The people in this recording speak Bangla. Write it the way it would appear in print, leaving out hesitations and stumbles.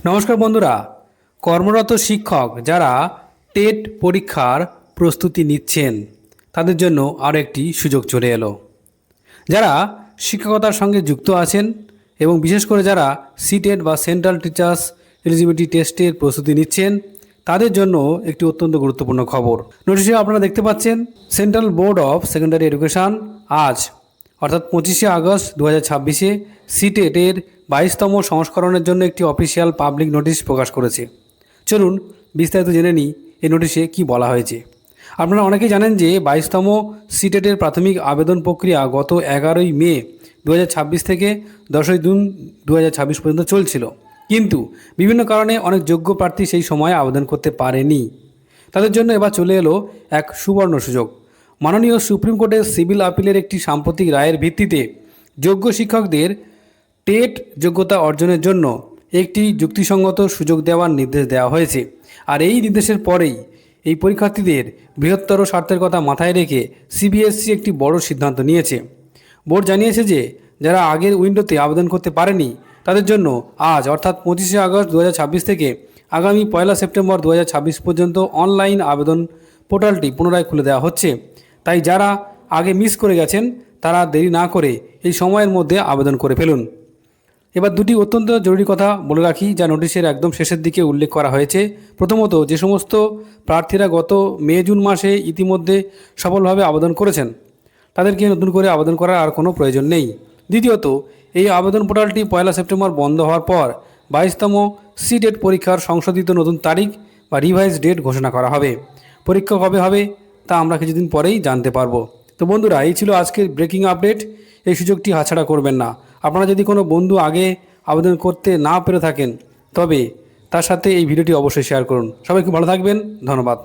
নমস্কার বন্ধুরা, কর্মরত শিক্ষক যারা টেট পরীক্ষার প্রস্তুতি নিচ্ছেন তাদের জন্য আরও একটি সুযোগ চলে এলো। যারা শিক্ষকতার সঙ্গে যুক্ত আছেন এবং বিশেষ করে যারা সিটেট বা সেন্ট্রাল টিচার্স এলিজিবিলিটি টেস্টের প্রস্তুতি নিচ্ছেন তাদের জন্য একটি অত্যন্ত গুরুত্বপূর্ণ খবর। নোটিশে আপনারা দেখতে পাচ্ছেন, central board of secondary education আজ অর্থাৎ 25শে আগস্ট 2026-এ সিটেটের 22তম সংস্করণের জন্য একটি অফিসিয়াল পাবলিক নোটিশ প্রকাশ করেছে। চলুন বিস্তারিত জেনে নিই এই নোটিশে কি বলা হয়েছে। আপনারা অনেকেই জানেন যে 22তম সিটেটের প্রাথমিক আবেদন প্রক্রিয়া গত 11ই মে 2026 থেকে 10ই জুন 2026 পর্যন্ত চলছিল, কিন্তু বিভিন্ন কারণে অনেক যোগ্য প্রার্থী সেই সময় আবেদন করতে পারেনি। তাদের জন্য এবার চলে এলো এক সুবর্ণ সুযোগ। মাননীয় সুপ্রিম কোর্টের সিভিল আপিলের একটি সাম্প্রতিক রায়ের ভিত্তিতে যোগ্য শিক্ষকদের টেট যোগ্যতা অর্জনের জন্য একটি যুক্তিসঙ্গত সুযোগ দেওয়ার নির্দেশ দেওয়া হয়েছে। আর এই নির্দেশের পরেই এই পরীক্ষার্থীদের বৃহত্তর স্বার্থের কথা মাথায় রেখে সিবিএসসি একটি বড় সিদ্ধান্ত নিয়েছে। বোর্ড জানিয়েছে যে যারা আগের উইন্ডোতে আবেদন করতে পারেনি তাদের জন্য আজ অর্থাৎ 25শে আগস্ট 2026 থেকে আগামী 1 সেপ্টেম্বর 2026 পর্যন্ত অনলাইন আবেদন পোর্টালটি পুনরায় খুলে দেওয়া হচ্ছে। তাই যারা আগে মিস করে গেছেন তারা দেরি না করে এই সময়ের মধ্যে আবেদন করে ফেলুন। এবার দুটি অত্যন্ত জরুরি কথা বলে রাখি, যা নোটিশের একদম শেষের দিকে উল্লেখ করা হয়েছে। প্রথমত, যে সমস্ত প্রার্থীরা গত মে জুন মাসে ইতিমধ্যে সফলভাবে আবেদন করেছেন তাদেরকে নতুন করে আবেদন করার আর কোনো প্রয়োজন নেই। দ্বিতীয়ত, এই আবেদন পোর্টালটি 1 সেপ্টেম্বর বন্ধ হওয়ার পর 22তম সিটেট পরীক্ষার সংশোধিত নতুন তারিখ বা রিভাইজ ডেট ঘোষণা করা হবে। পরীক্ষা কবে হবে তা আমরা কিছুদিন পরেই জানতে পারবো। তো বন্ধুরা, এই ছিল আজকের ব্রেকিং আপডেট। এই সুযোগটি হাতছাড়া করবেন না। আপনারা যদি কোনো বন্ধু আগে আবেদন করতে না পেরে থাকেন তবে তার সাথে এই ভিডিওটি অবশ্যই শেয়ার করুন। সবাই খুব ভালো থাকবেন। ধন্যবাদ।